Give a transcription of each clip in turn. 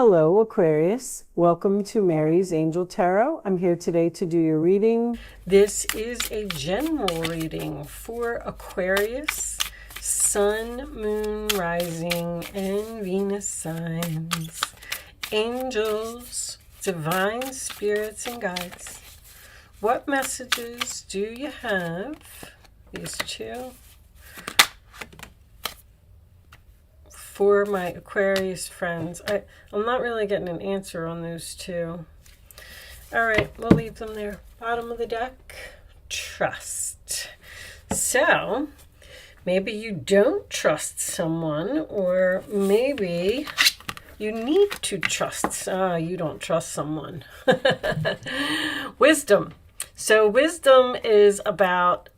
Hello, Aquarius. Welcome to Mary's Angel Tarot. I'm here today to do your reading. This is a general reading for Aquarius, Sun, Moon, Rising, and Venus signs, angels, divine spirits, and guides. What messages do you have? These two. For my Aquarius friends. I'm not really getting an answer on those two. All right, we'll leave them there. Bottom of the deck, trust. So, maybe you don't trust someone, or maybe you need to trust. You don't trust someone. Wisdom. So, wisdom is about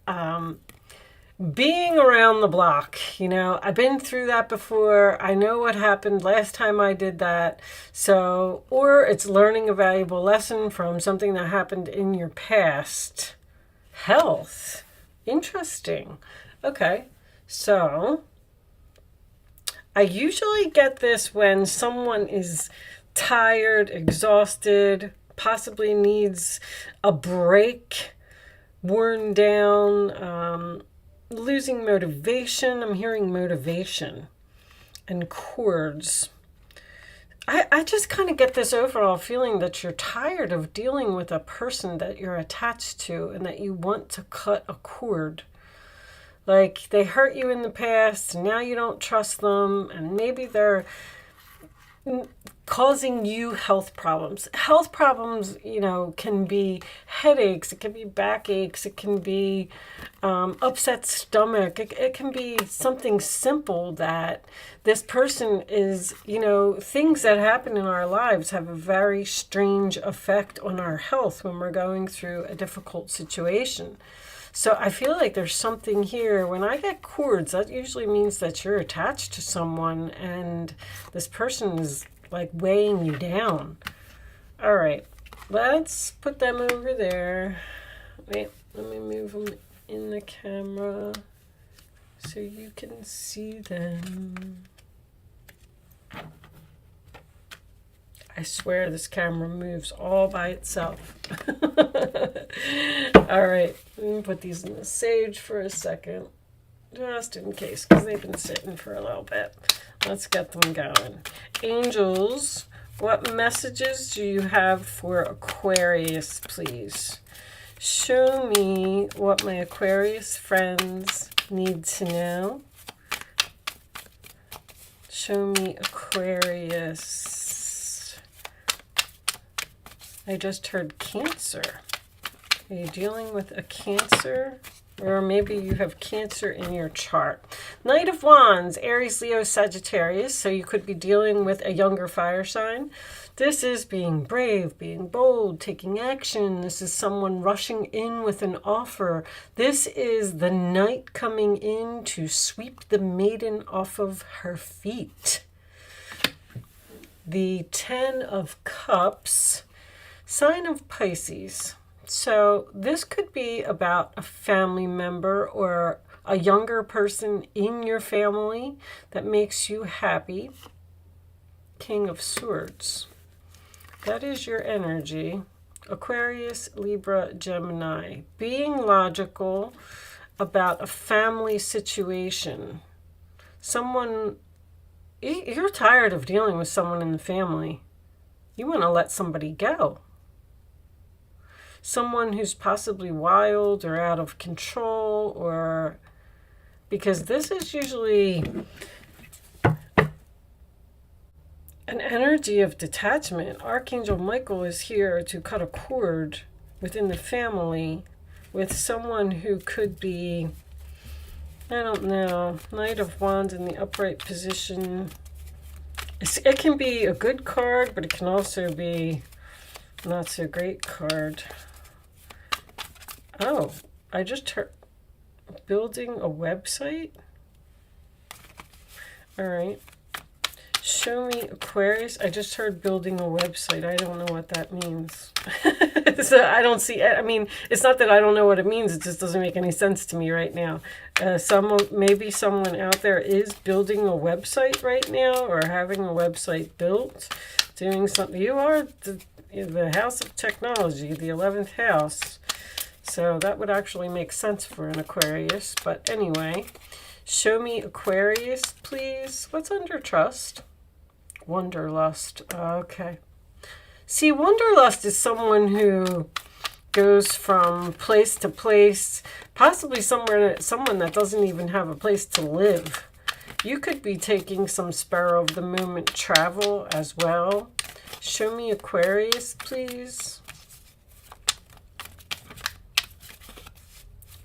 being around the block. You know, I've been through that before. I know what happened last time I did that. So, or it's learning a valuable lesson from something that happened in your past. Health. Interesting. Okay. So, I usually get this when someone is tired, exhausted, possibly needs a break, worn down, losing motivation. I'm hearing motivation and cords. I just kind of get this overall feeling that you're tired of dealing with a person that you're attached to and that you want to cut a cord. Like they hurt you in the past and now you don't trust them, and maybe they're causing you health problems. Health problems, you know, can be headaches, it can be backaches, it can be upset stomach, it can be something simple that this person is, you know, things that happen in our lives have a very strange effect on our health when we're going through a difficult situation. So I feel like there's something here. When I get cords, that usually means that you're attached to someone and this person is like weighing you down. All right, let's put them over there. Wait, let me move them in the camera so you can see them. I swear this camera moves all by itself. All right, let me put these in the sage for a second, just in case, because they've been sitting for a little bit. Let's get them going. Angels, what messages do you have for Aquarius, please? Show me what my Aquarius friends need to know. Show me Aquarius. I just heard Cancer. Are you dealing with a Cancer? Or maybe you have Cancer in your chart. Knight of Wands, Aries, Leo, Sagittarius. So you could be dealing with a younger fire sign. This is being brave, being bold, taking action. This is someone rushing in with an offer. This is the knight coming in to sweep the maiden off of her feet. The Ten of Cups, sign of Pisces. So this could be about a family member or a younger person in your family that makes you happy. King of Swords. That is your energy. Aquarius, Libra, Gemini. Being logical about a family situation. Someone, you're tired of dealing with someone in the family. You want to let somebody go. Someone who's possibly wild or out of control, or because this is usually an energy of detachment. Archangel Michael is here to cut a cord within the family with someone who could be, I don't know, Knight of Wands in the upright position. It can be a good card, but it can also be not so great card. Oh, I just heard building a website. All right. Show me Aquarius. I just heard building a website. I don't know what that means. So I don't see, I mean, it's not that I don't know what it means. It just doesn't make any sense to me right now. Maybe someone out there is building a website right now or having a website built doing something. You are the house of technology, the 11th house. So that would actually make sense for an Aquarius. But anyway, show me Aquarius, please. What's under trust? Wanderlust. Okay. See, wanderlust is someone who goes from place to place, possibly someone that doesn't even have a place to live. You could be taking some spur of the moment travel as well. Show me Aquarius, please.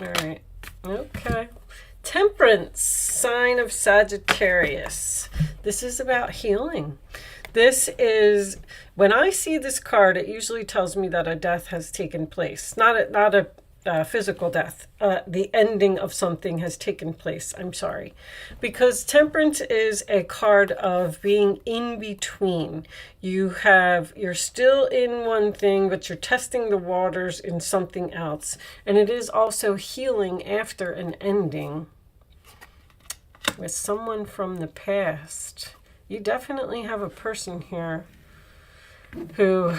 All right. Okay. Temperance, sign of Sagittarius. This is about healing. This is, when I see this card, it usually tells me that a death has taken place. Not a physical death. The ending of something has taken place. I'm sorry. Because Temperance is a card of being in between. You're still in one thing, but you're testing the waters in something else. And it is also healing after an ending with someone from the past. You definitely have a person here who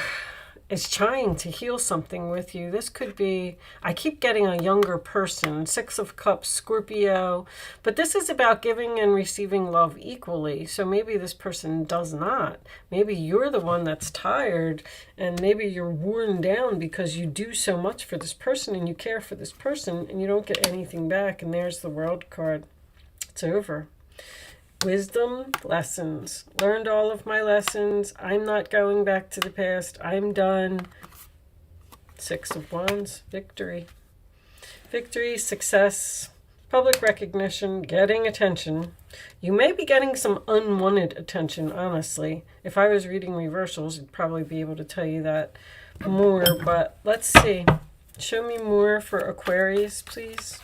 is trying to heal something with you. This could be, I keep getting a younger person, 6 of Cups, Scorpio, but this is about giving and receiving love equally. So maybe this person does not. Maybe you're the one that's tired, and maybe you're worn down because you do so much for this person and you care for this person and you don't get anything back. And there's the World card. It's over. Wisdom, lessons. Learned all of my lessons. I'm not going back to the past. I'm done. 6 of Wands, victory. Victory, success, public recognition, getting attention. You may be getting some unwanted attention, honestly. If I was reading reversals, I'd probably be able to tell you that more, but let's see. Show me more for Aquarius, please.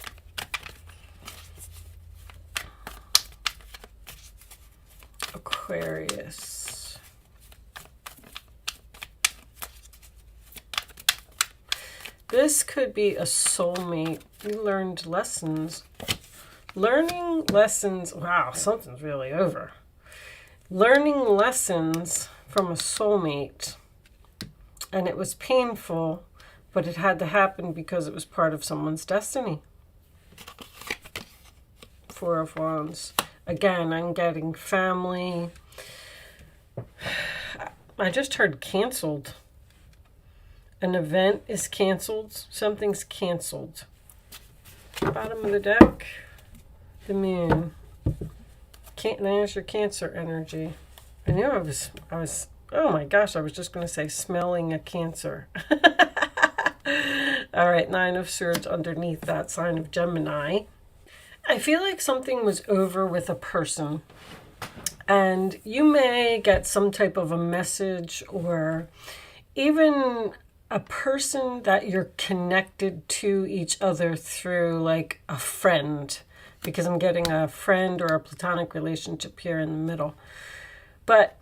Aquarius. This could be a soulmate. You learned lessons. Learning lessons. Wow, something's really over. Learning lessons from a soulmate. And it was painful, but it had to happen because it was part of someone's destiny. 4 of Wands. Again, I'm getting family. I just heard canceled. An event is canceled. Something's canceled. Bottom of the deck, the Moon. There's your Cancer energy. I knew I was, oh my gosh, I was just going to say smelling a Cancer. All right, 9 of Swords underneath that, sign of Gemini. I feel like something was over with a person, and you may get some type of a message or even a person that you're connected to each other through, like a friend, because I'm getting a friend or a platonic relationship here in the middle. But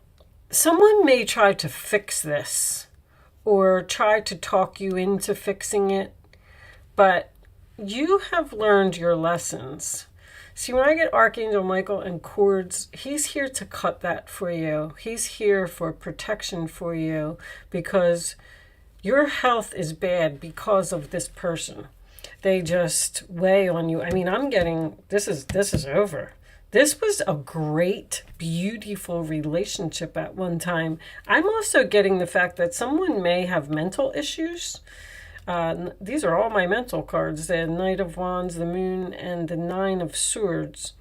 someone may try to fix this or try to talk you into fixing it, but you have learned your lessons. See, when I get Archangel Michael and cords, he's here to cut that for you. He's here for protection for you because your health is bad because of this person. They just weigh on you. I mean, I'm getting, this is over. This was a great, beautiful relationship at one time. I'm also getting the fact that someone may have mental issues. These are all my mental cards, the Knight of Wands, the Moon, and the 9 of Swords.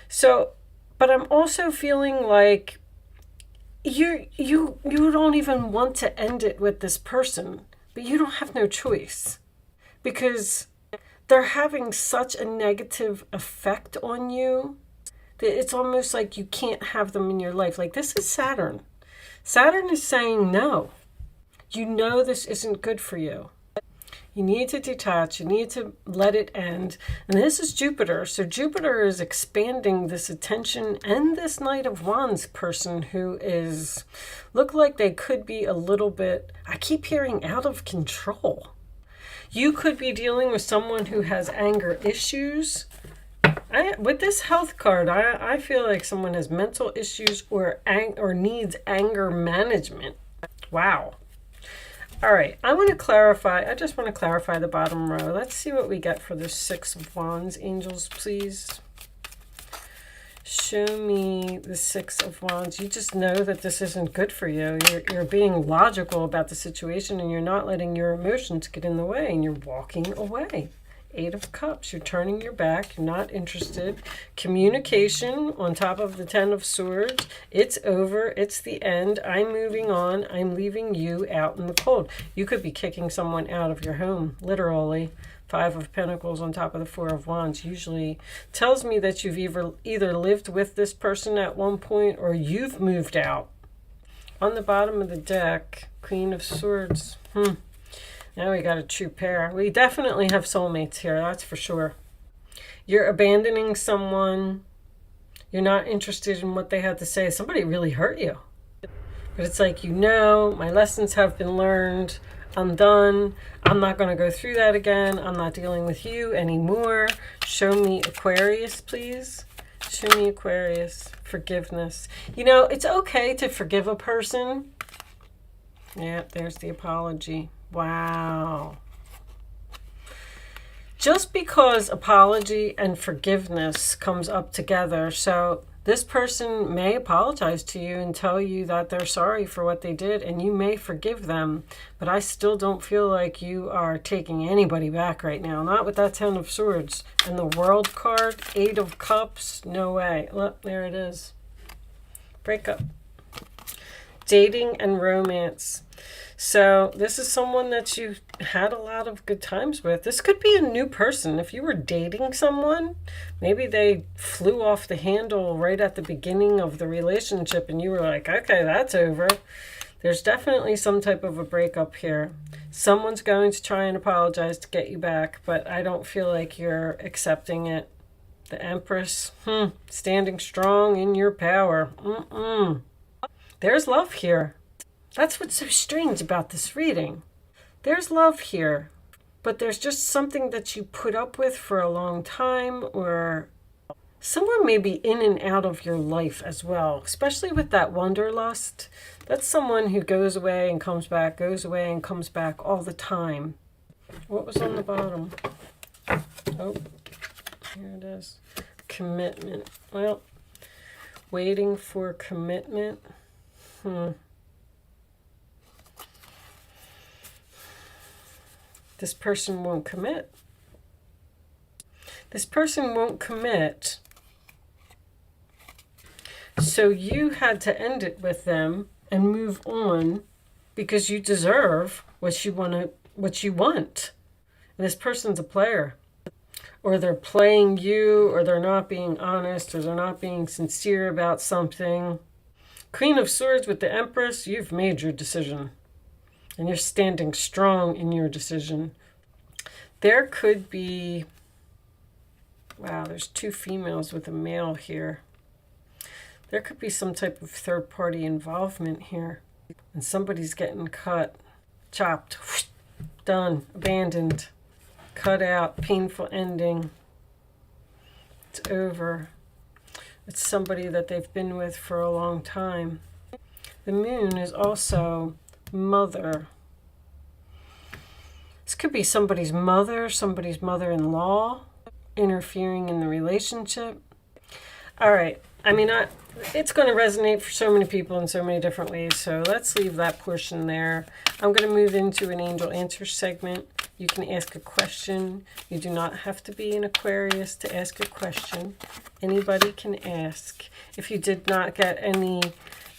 So, but I'm also feeling like you don't even want to end it with this person, but you don't have no choice because they're having such a negative effect on you that it's almost like you can't have them in your life. Like, this is Saturn. Saturn is saying no. You know this isn't good for you. You need to detach. You need to let it end. And this is Jupiter. So Jupiter is expanding this attention, and this Knight of Wands person who is, look like they could be a little bit, I keep hearing out of control. You could be dealing with someone who has anger issues. With this health card, I feel like someone has mental issues or needs anger management. Wow. All right, I want to clarify. I just want to clarify the bottom row. Let's see what we get for the Six of Wands. Angels, please. Show me the Six of Wands. You just know that this isn't good for you. You're being logical about the situation, and you're not letting your emotions get in the way, and you're walking away. Eight of Cups. You're turning your back. You're not interested. Communication on top of the Ten of Swords. It's over. It's the end. I'm moving on. I'm leaving you out in the cold. You could be kicking someone out of your home, literally. Five of Pentacles on top of the Four of Wands usually tells me that you've either lived with this person at one point or you've moved out. On the bottom of the deck, Queen of Swords. Now we got a true pair. We definitely have soulmates here, that's for sure. You're abandoning someone. You're not interested in what they had to say. Somebody really hurt you. But it's like, you know, my lessons have been learned. I'm done. I'm not going to go through that again. I'm not dealing with you anymore. Show me Aquarius, please. Show me Aquarius. Forgiveness. You know, it's okay to forgive a person. Yeah, there's the apology. Wow. Just because apology and forgiveness comes up together, so this person may apologize to you and tell you that they're sorry for what they did, and you may forgive them, but I still don't feel like you are taking anybody back right now. Not with that Ten of Swords. And the World card, Eight of Cups, no way. Look, there it is. Breakup. Dating and romance. So this is someone that you had a lot of good times with. This could be a new person. If you were dating someone, maybe they flew off the handle right at the beginning of the relationship and you were like, okay, that's over. There's definitely some type of a breakup here. Someone's going to try and apologize to get you back, but I don't feel like you're accepting it. The Empress, standing strong in your power. There's love here. That's what's so strange about this reading. There's love here, but there's just something that you put up with for a long time, or someone may be in and out of your life as well, especially with that wanderlust. That's someone who goes away and comes back, goes away and comes back all the time. What was on the bottom? Oh, here it is. Commitment. Well, waiting for commitment. This person won't commit. This person won't commit. So you had to end it with them and move on because you deserve what you want. And this person's a player. Or they're playing you, or they're not being honest, or they're not being sincere about something. Queen of Swords with the Empress, you've made your decision. And you're standing strong in your decision. There could be, wow, there's two females with a male here. There could be some type of third-party involvement here. And somebody's getting cut, chopped, done, abandoned, cut out, painful ending. It's over. It's somebody that they've been with for a long time. The Moon is also mother. This could be somebody's mother-in-law interfering in the relationship. All right. I mean, it's going to resonate for so many people in so many different ways, so let's leave that portion there. I'm going to move into an angel answer segment. You can ask a question. You do not have to be an Aquarius to ask a question. Anybody can ask. If you did not get any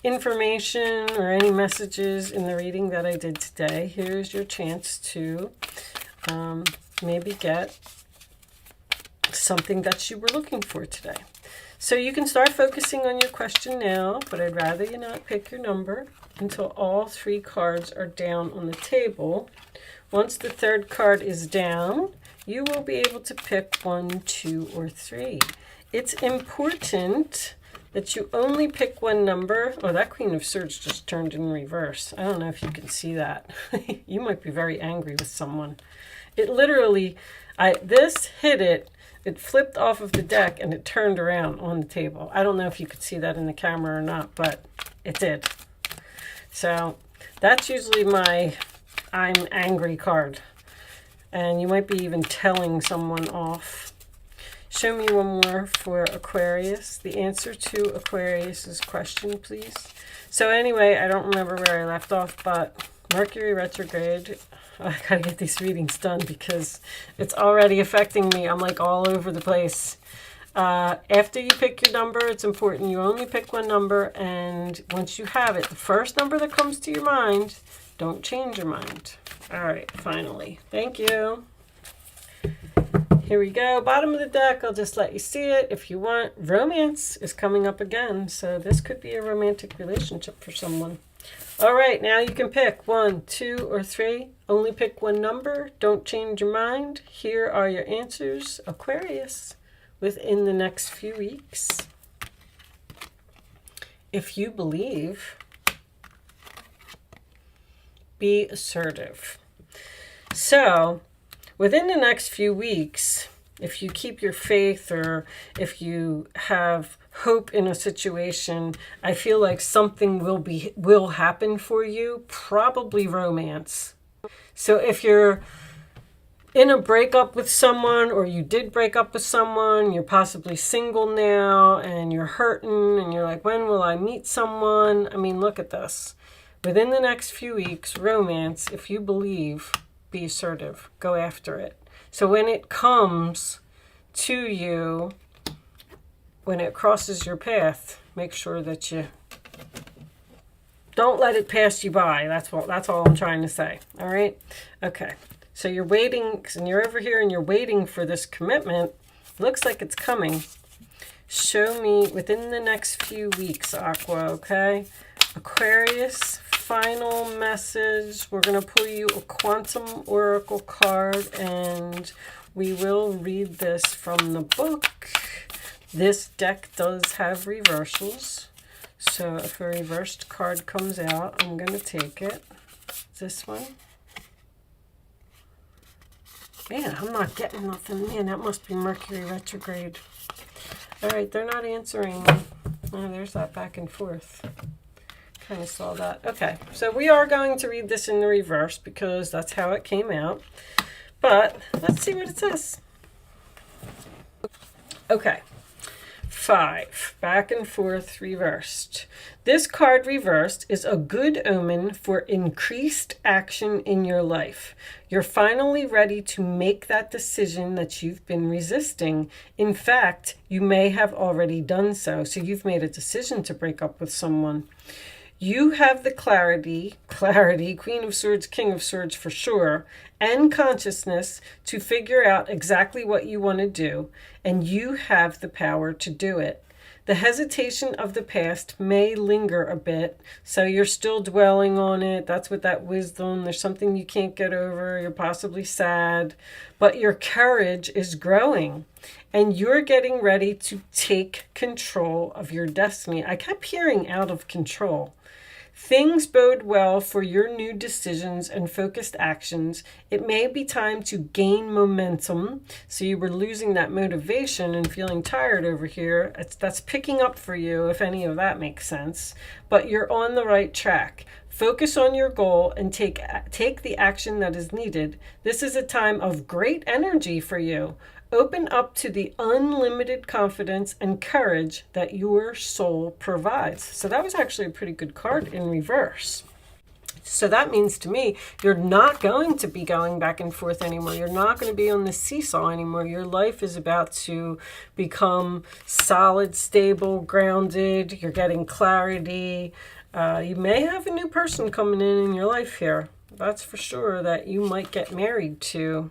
information or any messages in the reading that I did today, here's your chance to maybe get something that you were looking for today. So you can start focusing on your question now, but I'd rather you not pick your number until all three cards are down on the table. Once the third card is down, you will be able to pick 1, 2, or 3. It's important that you only pick one number. Oh, that Queen of Swords just turned in reverse. I don't know if you can see that. You might be very angry with someone. It literally, this hit it, It flipped off of the deck and it turned around on the table. I don't know if you could see that in the camera or not, but it did. So that's usually my I'm angry card. And you might be even telling someone off. Show me one more for Aquarius. The answer to Aquarius's question, please. So anyway, I don't remember where I left off, but Mercury retrograde. I gotta get these readings done because it's already affecting me. I'm like all over the place. After you pick your number, it's important you only pick one number, and once you have it, the first number that comes to your mind, don't change your mind. All right, finally. Thank you. Here we go. Bottom of the deck. I'll just let you see it if you want. Romance is coming up again, so this could be a romantic relationship for someone. All right, now you can pick 1, 2, or 3. Only pick one number. Don't change your mind. Here are your answers, Aquarius, within the next few weeks. If you believe, be assertive. So, within the next few weeks, if you keep your faith or if you have hope in a situation, I feel like something will happen for you, probably romance. So if you're in a breakup with someone, or you did break up with someone, you're possibly single now and you're hurting and you're like, when will I meet someone? I mean, look at this. Within the next few weeks, romance, if you believe, be assertive, go after it. So when it comes to you, when it crosses your path, make sure that you don't let it pass you by. That's all I'm trying to say. All right? Okay. So you're waiting, and you're over here and you're waiting for this commitment. Looks like it's coming. Show me within the next few weeks, Aqua, okay? Aquarius, final message. We're going to pull you a quantum oracle card, and we will read this from the book. This deck does have reversals, so if a reversed card comes out, I'm going to take it. This one. Man, I'm not getting nothing. Man, that must be Mercury retrograde. All right, they're not answering. Oh, there's that back and forth. Kind of saw that. Okay, so we are going to read this in the reverse because that's how it came out. But let's see what it says. Okay. 5, back and forth reversed. This card reversed is a good omen for increased action in your life. You're finally ready to make that decision that you've been resisting. In fact, you may have already done so. So you've made a decision to break up with someone. You have the clarity, Queen of Swords, King of Swords for sure, and consciousness to figure out exactly what you want to do, and you have the power to do it. The hesitation of the past may linger a bit, so you're still dwelling on it. That's what that wisdom, there's something you can't get over, you're possibly sad, but your courage is growing, and you're getting ready to take control of your destiny. I kept hearing out of control. Things bode well for your new decisions and focused actions. It may be time to gain momentum. So you were losing that motivation and feeling tired over here. That's picking up for you, if any of that makes sense. But you're on the right track. Focus on your goal and take the action that is needed. This is a time of great energy for you. Open up to the unlimited confidence and courage that your soul provides. So that was actually a pretty good card in reverse. So that means to me, you're not going to be going back and forth anymore. You're not going to be on the seesaw anymore. Your life is about to become solid, stable, grounded. You're getting clarity. You may have a new person coming in your life here. That's for sure, that you might get married to.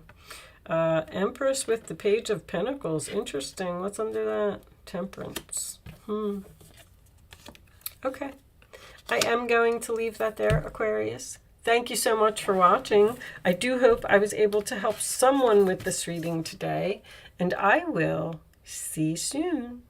Empress with the Page of Pentacles. Interesting. What's under that? Temperance. Okay. I am going to leave that there, Aquarius. Thank you so much for watching. I do hope I was able to help someone with this reading today, and I will see you soon.